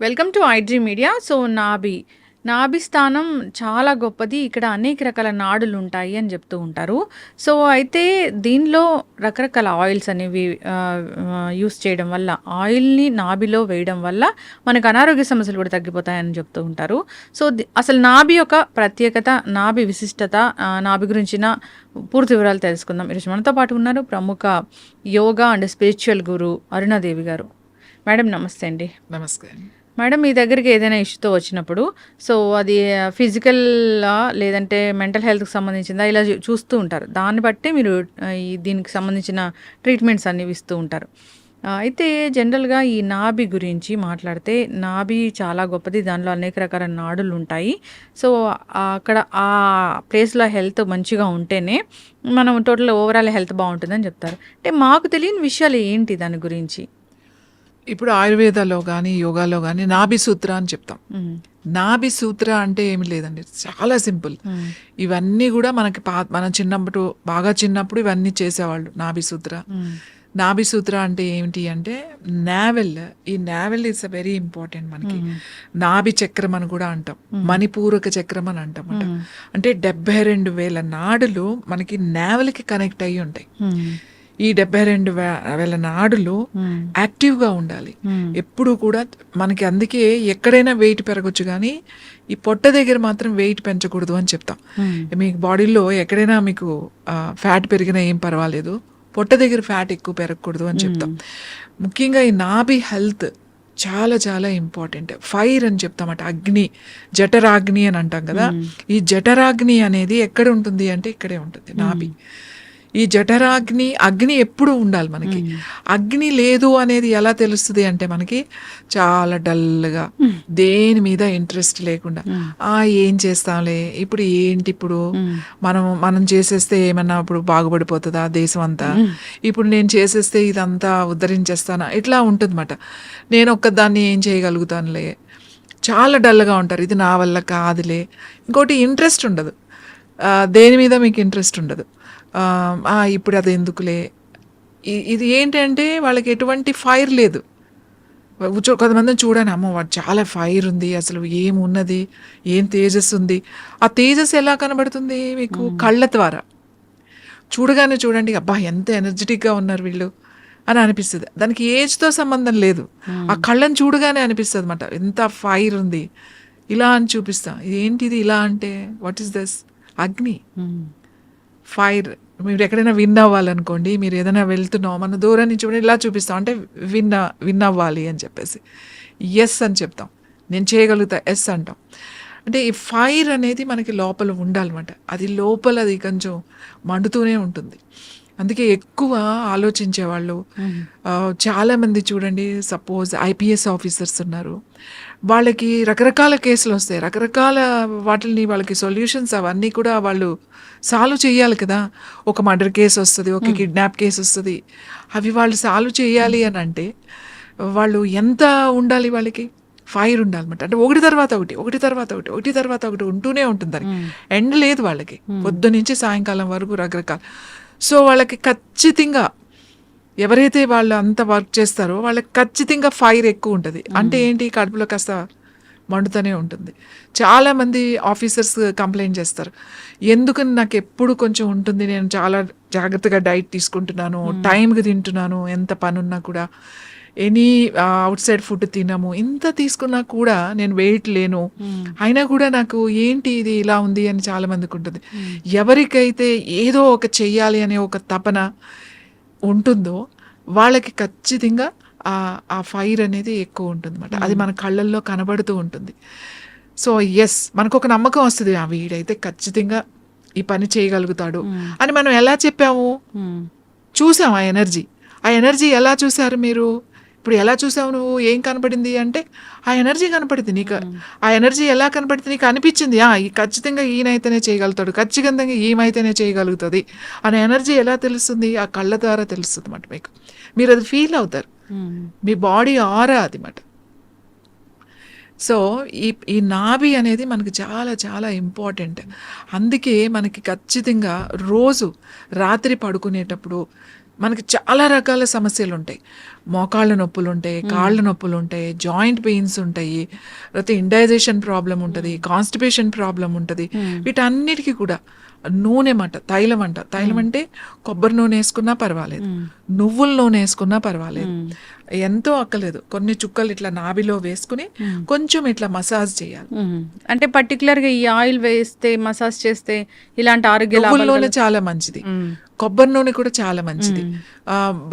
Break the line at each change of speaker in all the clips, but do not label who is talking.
Welcome to iDream media. So నాభి స్థానం చాలా గొప్పది. ఇక్కడ అనేక రకాల నాడులు ఉంటాయి అని చెప్తూ ఉంటారు. సో అయితే దీనిలో రకరకాల ఆయిల్స్ అనేవి యూస్ చేయడం వల్ల, ఆయిల్ని నాభిలో వేయడం వల్ల మనకు అనారోగ్య సమస్యలు కూడా తగ్గిపోతాయని చెప్తూ ఉంటారు. సో అసలు నాభి యొక్క ప్రత్యేకత, నాభి విశిష్టత, నాభి గురించిన పూర్తి వివరాలు తెలుసుకుందాం. ఈరోజు మనతో పాటు ఉన్నారు ప్రముఖ యోగా అండ్ స్పిరిచువల్ గురు అరుణాదేవి గారు. మేడం నమస్తే అండి.
నమస్తే.
మేడం, మీ దగ్గరికి ఏదైనా ఇష్యూతో వచ్చినప్పుడు సో అది ఫిజికల్ లేదంటే మెంటల్ హెల్త్కి సంబంధించిందా ఇలా చూస్తూ ఉంటారు. దాన్ని బట్టి మీరు దీనికి సంబంధించిన ట్రీట్మెంట్స్ అన్ని ఇస్తూ ఉంటారు. అయితే జనరల్గా ఈ నాభి గురించి మాట్లాడితే, నాభి చాలా గొప్పది. దానిలో అనేక రకాల నాడులు ఉంటాయి. సో అక్కడ ఆ ప్లేస్లో హెల్త్ మంచిగా ఉంటేనే మనం టోటల్ ఓవరాల్ హెల్త్ బాగుంటుందని చెప్తారు. అంటే మాకు తెలియని విషయాలు ఏంటి దాని గురించి?
ఇప్పుడు ఆయుర్వేదాలో కానీ యోగాలో కానీ నాభి సూత్ర అని చెప్తాం. నాభి సూత్ర అంటే ఏమి లేదండి, చాలా సింపుల్. ఇవన్నీ కూడా మనకి మనం చిన్నప్పుడు, బాగా చిన్నప్పుడు ఇవన్నీ చేసేవాళ్ళు. నాభి సూత్ర అంటే ఏమిటి అంటే నావెల్. ఈ navel is a very important మనకి. నాభి చక్రం అని కూడా అంటాం, మణిపూరక చక్రం అని అంటాం. అంటే 72,000 నాడులు మనకి నావెల్కి కనెక్ట్ అయ్యి ఉంటాయి. ఈ 72,000 నాడులు యాక్టివ్గా ఉండాలి ఎప్పుడు కూడా మనకి. అందుకే ఎక్కడైనా వెయిట్ పెరగచ్చు, కానీ ఈ పొట్ట దగ్గర మాత్రం వెయిట్ పెంచకూడదు అని చెప్తాం. మీకు బాడీలో ఎక్కడైనా మీకు ఫ్యాట్ పెరిగినా ఏం పర్వాలేదు, పొట్ట దగ్గర ఫ్యాట్ ఎక్కువ పెరగకూడదు అని చెప్తాం. ముఖ్యంగా ఈ నాభి హెల్త్ చాలా చాలా ఇంపార్టెంట్. ఫైర్ అని చెప్తామట, అగ్ని, జఠరాగ్ని అని అంటాం కదా. ఈ జఠరాగ్ని అనేది ఎక్కడ ఉంటుంది అంటే ఇక్కడే ఉంటుంది, నాభి. ఈ అగ్ని ఎప్పుడు ఉండాలి మనకి. అగ్ని లేదు అనేది ఎలా తెలుస్తుంది అంటే మనకి చాలా డల్గా, దేని మీద ఇంట్రెస్ట్ లేకుండా, ఏం చేస్తాంలే, ఇప్పుడు ఏంటి, ఇప్పుడు మనం చేసేస్తే ఏమన్నా ఇప్పుడు బాగుపడిపోతుందా దేశం అంతా, ఇప్పుడు నేను చేసేస్తే ఇదంతా ఉద్ధరించేస్తానా, ఇట్లా ఉంటుందన్నమాట. నేను ఒక్కదాన్ని ఏం చేయగలుగుతానులే, చాలా డల్గా ఉంటారు. ఇది నా వల్ల కాదులే. ఇంకోటి ఇంట్రెస్ట్ ఉండదు, దేని మీద మీకు ఇంట్రెస్ట్ ఉండదు. ఇప్పుడు అది ఎందుకులే. ఇది ఏంటంటే వాళ్ళకి ఎటువంటి ఫైర్ లేదు. కొంతమందిని చూడండి, అమ్మ వాడు చాలా ఫైర్ ఉంది, అసలు ఏమున్నది, ఏం తేజస్ ఉంది. ఆ తేజస్ ఎలా కనబడుతుంది మీకు? కళ్ళ ద్వారా చూడగానే చూడండి, అబ్బా ఎంత ఎనర్జెటిక్గా ఉన్నారు వీళ్ళు అని అనిపిస్తుంది. దానికి ఏజ్తో సంబంధం లేదు, ఆ కళ్ళని చూడగానే అనిపిస్తుంది అన్నమాట, ఎంత ఫైర్ ఉంది, ఇలా అని చూపిస్తాం. ఏంటిది ఇలా అంటే, వాట్ ఈస్ దిస్? అగ్ని, ఫైర్. మీరు ఎక్కడైనా విన్ అవ్వాలనుకోండి, మీరు ఏదైనా వెళ్తున్నాం, మన దూరం నుంచి కూడా ఇలా చూపిస్తాం, అంటే విన్ అవ్వాలి అని చెప్పేసి ఎస్ అని చెప్తాం. నేను చేయగలుగుతా, ఎస్ అంటాం. అంటే ఈ ఫైర్ అనేది మనకి లోపల ఉండాలన్నమాట. అది లోపల అది కొంచెం మండుతూనే ఉంటుంది. అందుకే ఎక్కువ ఆలోచించేవాళ్ళు చాలామంది చూడండి, సపోజ్ ఐపీఎస్ ఆఫీసర్స్ ఉన్నారు, వాళ్ళకి రకరకాల కేసులు వస్తాయి, రకరకాల వాటిని వాళ్ళకి సొల్యూషన్స్ అవన్నీ కూడా వాళ్ళు సాల్వ్ చేయాలి కదా. ఒక మర్డర్ కేసు వస్తుంది, ఒక కిడ్నాప్ కేసు వస్తుంది, అవి వాళ్ళు సాల్వ్ చేయాలి అని అంటే వాళ్ళు ఎంత ఉండాలి, వాళ్ళకి ఫైర్ ఉండాలన్నమాట. అంటే ఒకటి తర్వాత ఒకటి ఉంటూనే ఉంటుంది, దానికి ఎండ్ లేదు వాళ్ళకి, పొద్దు నుంచి సాయంకాలం వరకు రకరకాల. సో వాళ్ళకి ఖచ్చితంగా, ఎవరైతే వాళ్ళు అంత వర్క్ చేస్తారో వాళ్ళకి ఖచ్చితంగా ఫైర్ ఎక్కువ ఉంటుంది. అంటే ఏంటి, కడుపులో కాస్త మండుతూనే ఉంటుంది. చాలామంది ఆఫీసర్స్ కంప్లైంట్ చేస్తారు, ఎందుకని నాకు ఎప్పుడు కొంచెం ఉంటుంది, నేను చాలా జాగ్రత్తగా డైట్ తీసుకుంటున్నాను, టైంకి తింటున్నాను, ఎంత పని ఉన్నా కూడా, ఎనీ అవుట్ సైడ్ ఫుడ్ తినము, ఇంత తీసుకున్నా కూడా నేను వెయిట్ లేను, అయినా కూడా నాకు ఏంటి ఇది ఇలా ఉంది అని చాలామందికి ఉంటుంది. ఎవరికైతే ఏదో ఒక చెయ్యాలి అనే ఒక తపన ఉంటుందో వాళ్ళకి ఖచ్చితంగా ఆ ఫైర్ అనేది ఎక్కువ ఉంటుంది అన్నమాట. అది మన కళ్ళల్లో కనబడుతూ ఉంటుంది. సో ఎస్, మనకు ఒక నమ్మకం వస్తుంది, వీడైతే ఖచ్చితంగా ఈ పని చేయగలుగుతాడు అని. మనం ఎలా చెప్పాము, చూసాం ఆ ఎనర్జీ ఎలా చూసారు మీరు? ఇప్పుడు ఎలా చూసావు నువ్వు? ఏం కనపడింది అంటే ఆ ఎనర్జీ కనపడింది నీకు. ఆ ఎనర్జీ ఎలా కనపడింది నీకు? అనిపించింది, ఖచ్చితంగా ఈయనైతేనే చేయగలుగుతాడు, ఖచ్చితంగా ఈమైతేనే చేయగలుగుతుంది అనే ఎనర్జీ ఎలా తెలుస్తుంది? ఆ కళ్ళ ద్వారా తెలుస్తుంది అన్నమాట మీకు. మీరు అది ఫీల్ అవుతారు, మీ బాడీ ఆరా అది మాట. సో ఈ నాభి అనేది మనకి చాలా చాలా ఇంపార్టెంట్. అందుకే మనకి ఖచ్చితంగా రోజు రాత్రి పడుకునేటప్పుడు మనకి చాలా రకాల సమస్యలు ఉంటాయి. మోకాళ్ళ నొప్పులు ఉంటాయి, కాళ్ళ నొప్పులు ఉంటాయి, జాయింట్ పెయిన్స్ ఉంటాయి, తర్వాత ఇండైజేషన్ ప్రాబ్లం ఉంటుంది, కాన్స్టిపేషన్ ప్రాబ్లం ఉంటుంది. వీటన్నిటికీ కూడా నూనె తైలం అంటే కొబ్బరి నూనె వేసుకున్నా పర్వాలేదు, నువ్వుల నూనె వేసుకున్నా పర్వాలేదు, ఎంతో అక్కలేదు, కొన్ని చుక్కలు ఇట్లా నాభిలో వేసుకుని కొంచెం ఇట్లా మసాజ్ చేయాలి.
అంటే పర్టికులర్ గా ఈ ఆయిల్ వేస్తే మసాజ్ చేస్తే ఇలాంటి ఆరోగ్య
నువ్వుల నూనె చాలా మంచిది, కొబ్బరి నూనె కూడా చాలా మంచిది.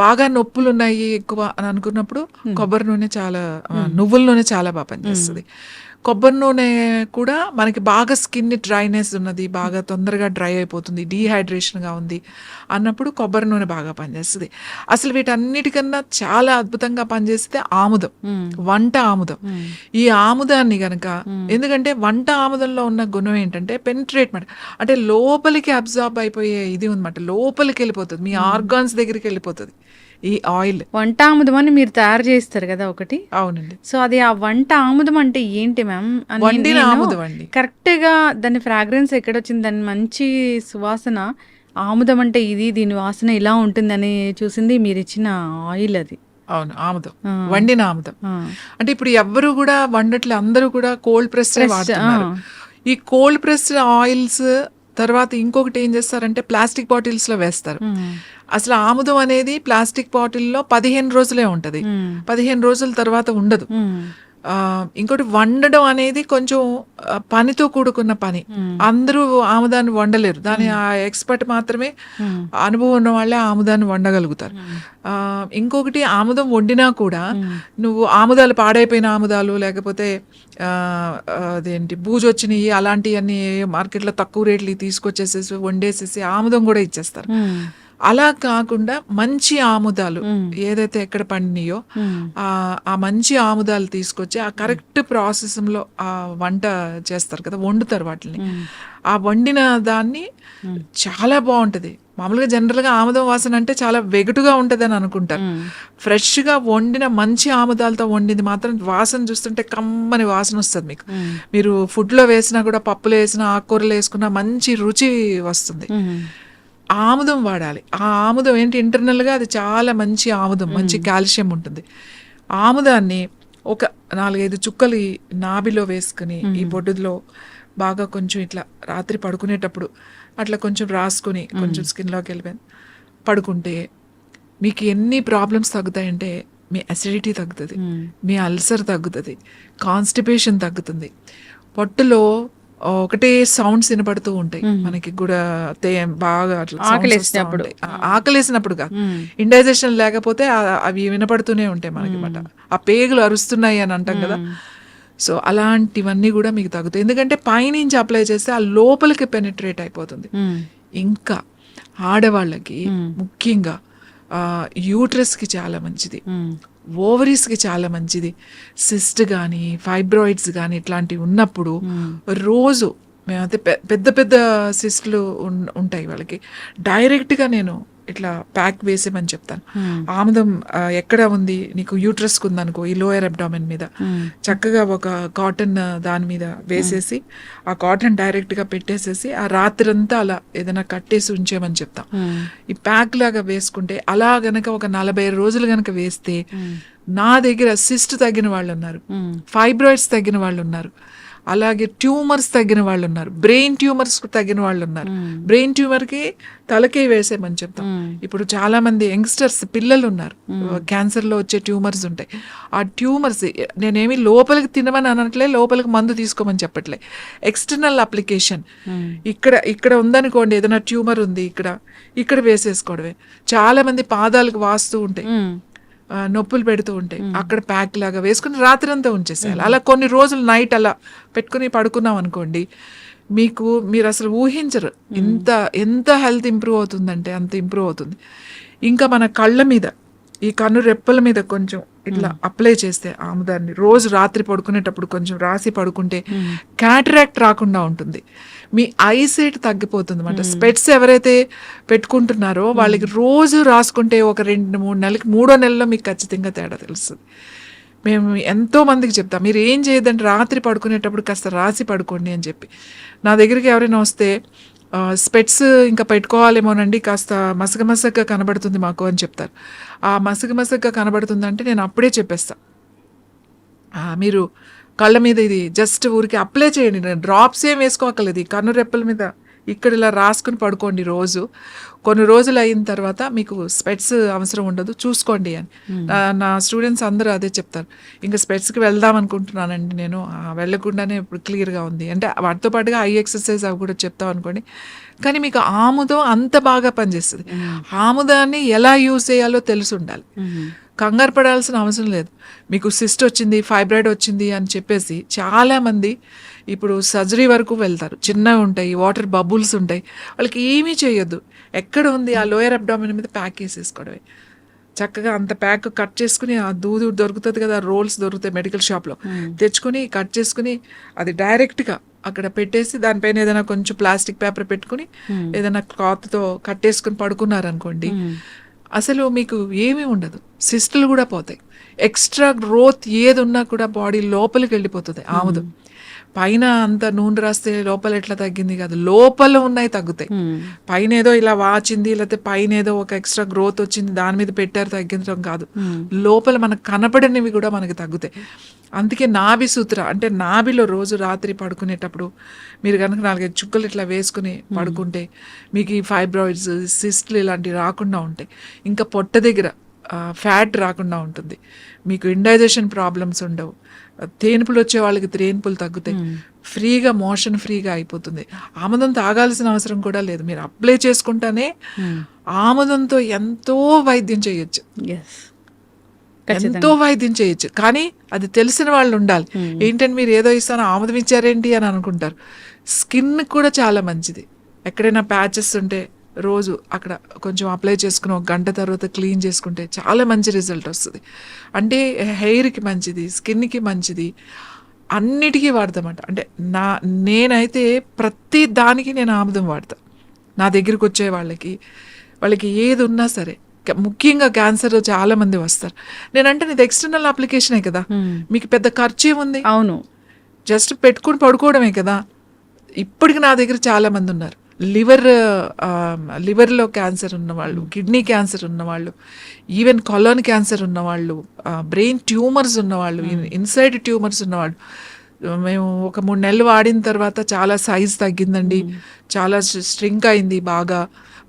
బాగా నొప్పులు ఉన్నాయి ఎక్కువ అని అనుకున్నప్పుడు కొబ్బరి నూనె చాలా, నువ్వుల నూనె చాలా బాగా పనిచేస్తుంది. కొబ్బరి నూనె కూడా మనకి బాగా స్కిన్ డ్రైనెస్ ఉన్నది, బాగా తొందరగా డ్రై అయిపోతుంది, డీహైడ్రేషన్గా ఉంది అన్నప్పుడు కొబ్బరి నూనె బాగా పనిచేస్తుంది. అసలు వీటన్నిటికన్నా చాలా అద్భుతంగా పనిచేస్తే ఆముదం, వంట ఆముదం. ఈ ఆముదాన్ని గనక, ఎందుకంటే వంట ఆముదంలో ఉన్న గుణం ఏంటంటే పెనిట్రేట్మెంట్, అంటే లోపలికి అబ్జార్బ్ అయిపోయే ఇది ఉందన్నమాట, లోపలికి వెళ్ళిపోతుంది, మీ ఆర్గాన్స్ దగ్గరికి వెళ్ళిపోతుంది ఈ ఆయిల్.
వంట ఆముదం అని మీరు తయారు చేస్తారు కదా ఒకటి?
అవునండి.
సో అది ఆ వంట ఆముదం అంటే ఏంటి మ్యామ్?
వండిన ఆముదం అండి.
కరెక్ట్ గా దాని ఫ్రాగ్రెన్స్ ఎక్కడొచ్చింది, దాని మంచి సువాసన, ఆముదం అంటే ఇది, దీని వాసన ఇలా ఉంటుందని చూసింది మీరు ఇచ్చిన ఆయిల్ అది.
అవును, ఆముదం, వండిన ఆముదం. అంటే ఇప్పుడు ఎవ్వరు కూడా వండట్లే, అందరూ కూడా కోల్డ్ ప్రెస్ వాడుతున్నారు. ఈ కోల్డ్ ప్రెస్ ఆయిల్స్ తర్వాత ఇంకొకటి ఏం చేస్తారంటే ప్లాస్టిక్ బాటిల్స్ లో వేస్తారు. అసలు ఆముదం అనేది ప్లాస్టిక్ బాటిల్లో 15 రోజులే ఉంటది, 15 రోజుల తర్వాత ఉండదు. ఇంకోటి వండడం అనేది కొంచెం పనితో కూడుకున్న పని, అందరూ ఆముదాన్ని వండలేరు, దాని ఆ ఎక్స్పర్ట్ మాత్రమే, అనుభవం ఉన్న వాళ్ళే ఆముదాన్ని వండగలుగుతారు. ఇంకొకటి ఆముదం వండినా కూడా నువ్వు ఆముదాలు పాడైపోయిన ఆముదాలు, లేకపోతే అదేంటి బూజు వచ్చినాయి అలాంటివన్నీ మార్కెట్లో తక్కువ రేట్లు తీసుకొచ్చేసేసి వండేసేసి ఆముదం కూడా ఇచ్చేస్తారు. అలా కాకుండా మంచి ఆముదాలు ఏదైతే ఎక్కడ పండినాయో ఆ మంచి ఆముదాలు తీసుకొచ్చి ఆ కరెక్ట్ ప్రాసెస్లో ఆ వంట చేస్తారు కదా, వండుతారు వాటిని. ఆ వండిన దాన్ని చాలా బాగుంటది. మామూలుగా జనరల్గా ఆముదం వాసన అంటే చాలా వెగటుగా ఉంటుంది అని అనుకుంటారు. ఫ్రెష్గా వండిన మంచి ఆముదాలతో వండింది మాత్రం వాసన చూస్తుంటే కమ్మని వాసన వస్తుంది మీకు. మీరు ఫుడ్లో వేసినా కూడా, పప్పులో వేసినా, ఆకుకూరలు వేసుకున్నా మంచి రుచి వస్తుంది. ఆముదం వాడాలి. ఆ ఆముదం ఏంటి, ఇంటర్నల్గా అది చాలా మంచి ఆముదం, మంచి కాల్షియం ఉంటుంది. ఆముదాన్ని ఒక 4-5 చుక్కలు ఈ నాభిలో వేసుకుని ఈ బొడ్డులో బాగా కొంచెం ఇట్లా రాత్రి పడుకునేటప్పుడు అట్లా కొంచెం రాసుకుని కొంచెం స్కిన్లోకి వెళ్ళిపోయి పడుకుంటే మీకు ఎన్ని ప్రాబ్లమ్స్ తగ్గుతాయంటే, మీ అసిడిటీ తగ్గుతుంది, మీ అల్సర్ తగ్గుతుంది, కాన్స్టిపేషన్ తగ్గుతుంది. పొట్టులో ఒకటే సౌండ్స్ వినపడుతూ ఉంటాయి మనకి కూడా, బాగా ఆకలేసినప్పుడు కాదు, ఇండైజెషన్ లేకపోతే అవి వినపడుతూనే ఉంటాయి మనకి మాట, ఆ పేగులు అరుస్తున్నాయి అని అంటాం కదా. సో అలాంటివన్నీ కూడా మీకు తగ్గుతాయి, ఎందుకంటే పైనుంచి అప్లై చేస్తే ఆ లోపలికి పెనిట్రేట్ అయిపోతుంది. ఇంకా ఆడవాళ్ళకి ముఖ్యంగా యూట్రస్కి చాలా మంచిది, ఓవరీస్కి చాలా మంచిది. సిస్ట్ కానీ ఫైబ్రాయిడ్స్ కానీ ఇట్లాంటివి ఉన్నప్పుడు రోజు మేమైతే పెద్ద పెద్ద సిస్ట్లు ఉంటాయి వాళ్ళకి, డైరెక్ట్గా నేను ఇట్లా ప్యాక్ వేసేమని చెప్తాను. ఆముదం ఎక్కడ ఉంది నీకు, యూట్రస్కి ఉందనుకో, ఈ లోయర్ అబ్డామిన్ మీద చక్కగా ఒక కాటన్ దాని మీద వేసేసి ఆ కాటన్ డైరెక్ట్గా పెట్టేసేసి ఆ రాత్రంతా అలా ఏదైనా కట్టేసి ఉంచేమని చెప్తాం. ఈ ప్యాక్ లాగా వేసుకుంటే అలా గనక ఒక 40 రోజులు గనక వేస్తే, నా దగ్గర సిస్ట్ తగ్గిన వాళ్ళు ఉన్నారు, ఫైబ్రాయిడ్స్ తగ్గిన వాళ్ళు ఉన్నారు, అలాగే ట్యూమర్స్ తగ్గిన వాళ్ళు ఉన్నారు, బ్రెయిన్ ట్యూమర్స్ తగ్గిన వాళ్ళు ఉన్నారు. బ్రెయిన్ ట్యూమర్కి తలకే వేసేమని చెప్తాం. ఇప్పుడు చాలా మంది యంగ్స్టర్స్ పిల్లలు ఉన్నారు, క్యాన్సర్లో వచ్చే ట్యూమర్స్ ఉంటాయి. ఆ ట్యూమర్స్ నేనేమి లోపలికి తినమని అనట్లే, లోపలికి మందు తీసుకోమని చెప్పట్లే, ఎక్స్టర్నల్ అప్లికేషన్. ఇక్కడ ఉందనుకోండి, ఏదైనా ట్యూమర్ ఉంది ఇక్కడ వేసేసుకోవడమే. చాలా మంది పాదాలకు వాస్తూ ఉంటాయి, నొప్పులు పెడుతూ ఉంటాయి, అక్కడ ప్యాక్ లాగా వేసుకుని రాత్రి అంతా ఉంచేసేయాలి. అలా కొన్ని రోజులు నైట్ అలా పెట్టుకుని పడుకున్నాం అనుకోండి, మీరు అసలు ఊహించరు ఎంత హెల్త్ ఇంప్రూవ్ అవుతుందంటే అంత ఇంప్రూవ్ అవుతుంది. ఇంకా మన కళ్ళ మీద, ఈ కన్ను రెప్పల మీద కొంచెం ఇట్లా అప్లై చేస్తే ఆముదాన్ని రోజు రాత్రి పడుకునేటప్పుడు కొంచెం రాసి పడుకుంటే క్యాటరాక్ట్ రాకుండా ఉంటుంది, మీ ఐసైట్ తగ్గిపోతుంది అన్నమాట. స్పెట్స్ ఎవరైతే పెట్టుకుంటున్నారో వాళ్ళకి రోజు రాసుకుంటే ఒక 2-3 నెలలకి, 3వ నెలలో మీకు ఖచ్చితంగా తేడా తెలుస్తుంది. మేము ఎంతో మందికి చెప్తాం, మీరు ఏం చేయదంటే రాత్రి పడుకునేటప్పుడు కాస్త రాసి పడుకోండి అని చెప్పి. నా దగ్గరికి ఎవరైనా వస్తే స్పెట్స్ ఇంకా పెట్టుకోవాలేమోనండి, కాస్త మసగమసగ్గా కనబడుతుంది మాకు అని చెప్తారు. ఆ మసగమసగ్గా కనబడుతుందంటే నేను అప్పుడే చెప్పేస్తా, మీరు కళ్ళ మీద ఇది జస్ట్ ఊరికి అప్లై చేయండి, డ్రాప్స్ ఏం వేసుకోక్కర్లేదు, ఈ కన్ను రెప్పల మీద ఇక్కడ ఇలా రాసుకుని పడుకోండి రోజు. కొన్ని రోజులు అయిన తర్వాత మీకు స్పెట్స్ అవసరం ఉండదు, చూసుకోండి అని. నా స్టూడెంట్స్ అందరూ అదే చెప్తారు. ఇంకా స్పెట్స్కి వెళ్దాం అనుకుంటున్నానండి నేను, వెళ్ళకుండానే ఇప్పుడు క్లియర్గా ఉంది అంటే. వాటితో పాటుగా ఐ ఎక్సర్సైజ్ అవి కూడా చెప్తాం అనుకోండి. కానీ మీకు ఆముదం అంత బాగా పనిచేస్తుంది. ఆముదాన్ని ఎలా యూజ్ చేయాలో తెలిసి ఉండాలి. కంగారు పడాల్సిన అవసరం లేదు. మీకు సిస్ట్ వచ్చింది, ఫైబ్రాయిడ్ వచ్చింది అని చెప్పేసి చాలామంది ఇప్పుడు సర్జరీ వరకు వెళ్తారు. చిన్నవి ఉంటాయి, వాటర్ బబుల్స్ ఉంటాయి, వాళ్ళకి ఏమీ చేయొద్దు. ఎక్కడ ఉంది ఆ లోయర్ అబ్డామిన్ మీద ప్యాక్ వేసేసుకోవడమే. చక్కగా అంత ప్యాక్ కట్ చేసుకుని, ఆ దూదు దొరుకుతుంది కదా, రోల్స్ దొరుకుతాయి మెడికల్ షాప్లో, తెచ్చుకుని కట్ చేసుకుని అది డైరెక్ట్గా అక్కడ పెట్టేసి దానిపైన ఏదైనా కొంచెం ప్లాస్టిక్ పేపర్ పెట్టుకుని ఏదైనా క్లాత్తో కట్టేసుకుని పడుకున్నారనుకోండి, అసలు మీకు ఏమీ ఉండదు. సిస్టులు కూడా పోతాయి. ఎక్స్ట్రా గ్రోత్ ఏది ఉన్నా కూడా బాడీ లోపలికి వెళ్ళిపోతుంది. ఆముదం పైన అంత నూనె రాస్తే లోపల ఎట్లా తగ్గింది కాదు, లోపల ఉన్నాయి తగ్గుతాయి. పైన ఏదో ఇలా వాచింది, లేకపోతే పైన ఏదో ఒక ఎక్స్ట్రా గ్రోత్ వచ్చింది దాని మీద పెట్టారు తగ్గించడం కాదు, లోపల మనకు కనపడనివి కూడా మనకి తగ్గుతాయి. అందుకే నాభి సూత్ర అంటే నాభిలో రోజు రాత్రి పడుకునేటప్పుడు మీరు కనుక 4-5 చుక్కలు ఇట్లా వేసుకుని పడుకుంటే మీకు ఈ ఫైబ్రాయిడ్స్, సిస్ట్లు ఇలాంటివి రాకుండా ఉంటాయి. ఇంకా పొట్ట దగ్గర ఫ్యాట్ రాకుండా ఉంటుంది. మీకు ఇండైజెషన్ ప్రాబ్లమ్స్ ఉండవు. తేనుపులు వచ్చే వాళ్ళకి తేనుపులు తగ్గుతాయి. ఫ్రీగా మోషన్ ఫ్రీగా అయిపోతుంది. ఆముదం తాగాల్సిన అవసరం కూడా లేదు. మీరు అప్లై చేసుకుంటానే ఆముదంతో ఎంతో వైద్యం చేయొచ్చు, ఎంతో వైద్యం చేయొచ్చు. కానీ అది తెలిసిన వాళ్ళు ఉండాలి. ఏంటంటే మీరు ఏదో ఇస్తాను ఆముదం ఇచ్చారేంటి అని అనుకుంటారు. స్కిన్ కూడా చాలా మంచిది. ఎక్కడైనా ప్యాచెస్ ఉంటే రోజు అక్కడ కొంచెం అప్లై చేసుకుని 1 గంట తర్వాత క్లీన్ చేసుకుంటే చాలా మంచి రిజల్ట్ వస్తుంది. అంటే హెయిర్కి మంచిది, స్కిన్కి మంచిది, అన్నిటికీ వాడతామంట. అంటే నేనైతే ప్రతి దానికి నేను ఆముదం వాడతా. నా దగ్గరికి వచ్చే వాళ్ళకి ఏది ఉన్నా సరే, ముఖ్యంగా క్యాన్సర్ చాలా మంది వస్తారు. నేనంటే ఇది ఎక్స్టర్నల్ అప్లికేషనే కదా, మీకు పెద్ద ఖర్చు ఏముంది? అవును, జస్ట్ పెట్టుకుని పడుకోవడమే కదా. ఇప్పటికి నా దగ్గర చాలా మంది ఉన్నారు. లివర్లో క్యాన్సర్ ఉన్నవాళ్ళు, కిడ్నీ క్యాన్సర్ ఉన్నవాళ్ళు, ఈవెన్ కొలాన్ క్యాన్సర్ ఉన్నవాళ్ళు, బ్రెయిన్ ట్యూమర్స్ ఉన్నవాళ్ళు, ఇన్సైడ్ ట్యూమర్స్ ఉన్నవాళ్ళు. మేము ఒక 3 నెలలు వాడిన తర్వాత చాలా సైజ్ తగ్గిందండి, చాలా స్ట్రింక్ అయింది,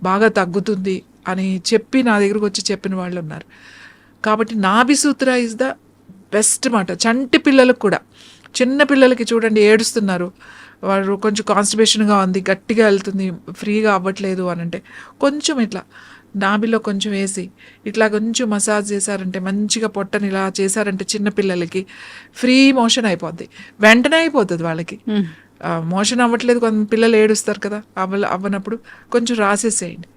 బాగా తగ్గుతుంది అని చెప్పి నా దగ్గరకు వచ్చి చెప్పిన వాళ్ళు ఉన్నారు. కాబట్టి నాభి సూత్ర ఇస్ ద బెస్ట్ మాట. చంటి పిల్లలకు కూడా, చిన్న పిల్లలకి చూడండి ఏడుస్తున్నారు, వాడు కొంచెం కాన్స్టిపేషన్గా ఉంది, గట్టిగా వెళ్తుంది, ఫ్రీగా అవ్వట్లేదు అని అంటే కొంచెం ఇట్లా నాభిలో కొంచెం వేసి ఇట్లా కొంచెం మసాజ్ చేశారంటే, మంచిగా పొట్టని ఇలా చేశారంటే చిన్నపిల్లలకి ఫ్రీ మోషన్ అయిపోద్ది. వెంటనే అయిపోతుంది వాళ్ళకి. మోషన్ అవ్వట్లేదు, కొంత పిల్లలు ఏడుస్తారు కదా, అవ్వనప్పుడు కొంచెం రాసేసేయండి,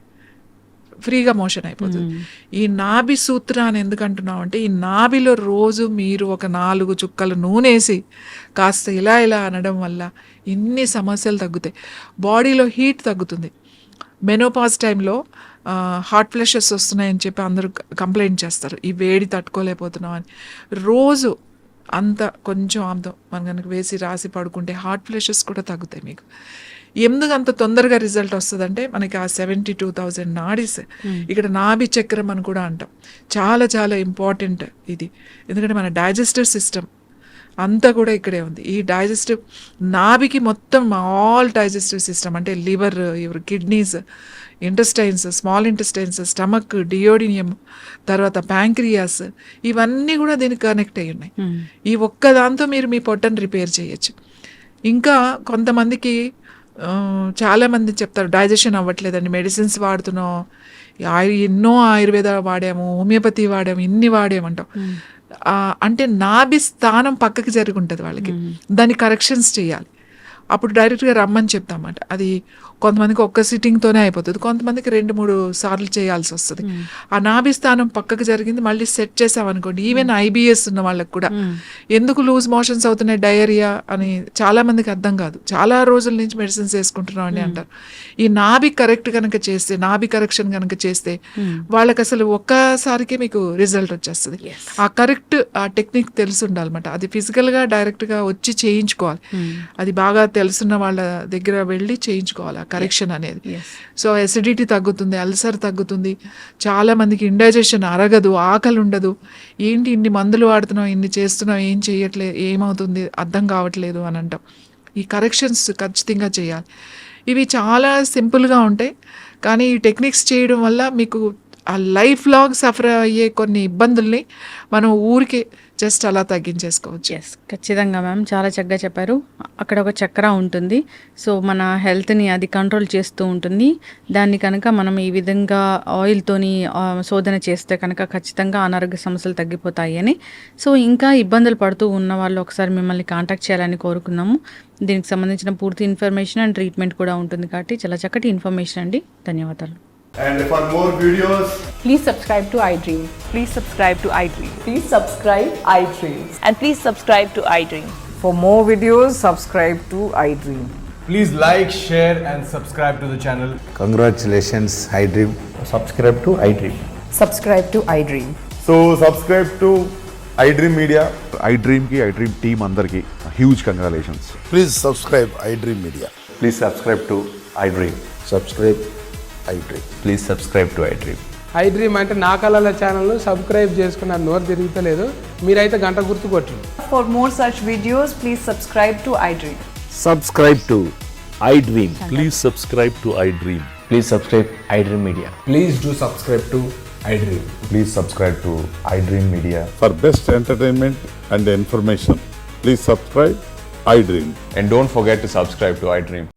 ఫ్రీగా మోషన్ అయిపోతుంది. ఈ నాభి సూత్ర అని ఎందుకు అంటున్నాం అంటే, ఈ నాభిలో రోజు మీరు ఒక 4 చుక్కలు నూనె వేసి కాస్త ఇలా అనడం వల్ల ఇన్ని సమస్యలు తగ్గుతాయి. బాడీలో హీట్ తగ్గుతుంది. మెనోపాజ్ టైంలో హాట్ ఫ్లషెస్ వస్తున్నాయని చెప్పి అందరూ కంప్లైంట్ చేస్తారు, ఈ వేడి తట్టుకోలేకపోతున్నాం అని. రోజు అంత కొంచెం ఆముదం మనం కనుక వేసి రాసి పడుకుంటే హాట్ ఫ్లషెస్ కూడా తగ్గుతాయి మీకు. ఎందుకు అంత తొందరగా రిజల్ట్ వస్తుందంటే, మనకి ఆ 72,000 నాడీస్, ఇక్కడ నాభి చక్రం అని కూడా అంటాం, చాలా చాలా ఇంపార్టెంట్ ఇది. ఎందుకంటే మన డైజెస్టివ్ సిస్టమ్ అంతా కూడా ఇక్కడే ఉంది. ఈ డైజెస్టివ్ నాభికి మొత్తం ఆల్ డైజెస్టివ్ సిస్టమ్ అంటే liver, kidneys, intestines, small intestines, stomach, duodenum, తర్వాత ప్యాంక్రియాస్, ఇవన్నీ కూడా దీనికి కనెక్ట్ అయ్యి ఉన్నాయి. ఈ ఒక్క దాంతో మీరు మీ పొట్టను రిపేర్ చేయొచ్చు. ఇంకా కొంతమందికి చాలామంది చెప్తారు డైజెషన్ అవ్వట్లేదండి, మెడిసిన్స్ వాడుతున్నాం, ఎన్నో ఆయుర్వేద వాడాము, హోమియోపతి వాడాము, ఇన్ని వాడామంటాం. అంటే నాభి స్థానం పక్కకి జరిగి ఉంటుంది వాళ్ళకి, దాన్ని కరెక్షన్స్ చేయాలి. అప్పుడు డైరెక్ట్గా రమ్మని చెప్తామన్నమాట. అది కొంతమందికి ఒక్క సిట్టింగ్తోనే అయిపోతుంది, కొంతమందికి 2-3 సార్లు చేయాల్సి వస్తుంది. ఆ నాభి స్థానం పక్కకు జరిగింది మళ్ళీ సెట్ చేసామనుకోండి, ఈవెన్ IBS ఉన్న వాళ్ళకి కూడా ఎందుకు లూజ్ మోషన్స్ అవుతున్నాయి, డయేరియా అని చాలా మందికి అర్థం కాదు. చాలా రోజుల నుంచి మెడిసిన్స్ వేసుకుంటున్నాం అని అంటారు. ఈ నాభి కరెక్ట్ కనుక చేస్తే, నాభి కరెక్షన్ కనుక చేస్తే వాళ్ళకి అసలు ఒక్కసారికే మీకు రిజల్ట్ వచ్చేస్తుంది. ఆ కరెక్ట్ ఆ టెక్నిక్ తెలిసి ఉండాలన్నమాట. అది ఫిజికల్గా డైరెక్ట్గా వచ్చి చేయించుకోవాలి. అది బాగా తెలుసున్న వాళ్ళ దగ్గర వెళ్ళి చేయించుకోవాలి. కరెక్షన్ అనేది.
Yes.
సో ఎసిడిటీ తగ్గుతుంది, అల్సర్ తగ్గుతుంది, చాలా మందికి ఇండైజెషన్ అరగదు, ఆకలి ఉండదు, ఏంటి ఇన్ని మందులు వాడుతున్నాం, ఇన్ని చేస్తున్నాం, ఏం చేయట్లేదు, ఏమవుతుంది అర్థం కావట్లేదు అని అంటాం. ఈ కరెక్షన్స్ ఖచ్చితంగా చేయాలి. ఇవి చాలా సింపుల్గా ఉంటాయి, కానీ ఈ టెక్నిక్స్ చేయడం వల్ల మీకు ఆ లైఫ్ లాంగ్ సఫర్ అయ్యే కొన్ని ఇబ్బందుల్ని మనం ఊరికే జస్ట్ అలా తగ్గించేసుకోవచ్చు.
ఎస్, ఖచ్చితంగా మ్యామ్, చాలా చక్కగా చెప్పారు. అక్కడ ఒక చక్ర ఉంటుంది, సో మన హెల్త్ని అది కంట్రోల్ చేస్తూ ఉంటుంది. దాన్ని కనుక మనం ఈ విధంగా ఆయిల్తోని శోధన చేస్తే కనుక ఖచ్చితంగా అనారోగ్య సమస్యలు తగ్గిపోతాయి అని. సో ఇంకా ఇబ్బందులు పడుతూ ఉన్న వాళ్ళు ఒకసారి మిమ్మల్ని కాంటాక్ట్ చేయాలని కోరుకున్నాము. దీనికి సంబంధించిన పూర్తి ఇన్ఫర్మేషన్ అండ్ ట్రీట్మెంట్ కూడా ఉంటుంది కాబట్టి చాలా చక్కటి ఇన్ఫర్మేషన్ అండి. ధన్యవాదాలు.
And for more videos,
Please subscribe to iDream.
Please subscribe to iDream.
Please subscribe iDream.
And please subscribe to iDream.
For more videos, subscribe to iDream.
please like, share, and subscribe to the channel.
Congratulations, iDream.
Subscribe to iDream.
Subscribe to iDream.
So subscribe to iDream Media.
iDream ki iDream team అందరికి huge congratulations.
Please subscribe iDream Media.
Please subscribe to iDream.
Subscribe iDream.
Please subscribe to iDream.
iDream అంటే నా కళల ఛానల్ను subscribe చేసుకున్న నోరు తిరుగుతలేదు, మీరైతే గంట గుర్తు కొట్టండి.
For more such videos, please subscribe to iDream.
Subscribe to iDream.
Please subscribe to iDream.
Please subscribe iDream Media.
Please do subscribe to iDream.
Please subscribe to iDream Media.
For best entertainment and information, please subscribe iDream.
And don't forget to subscribe to iDream.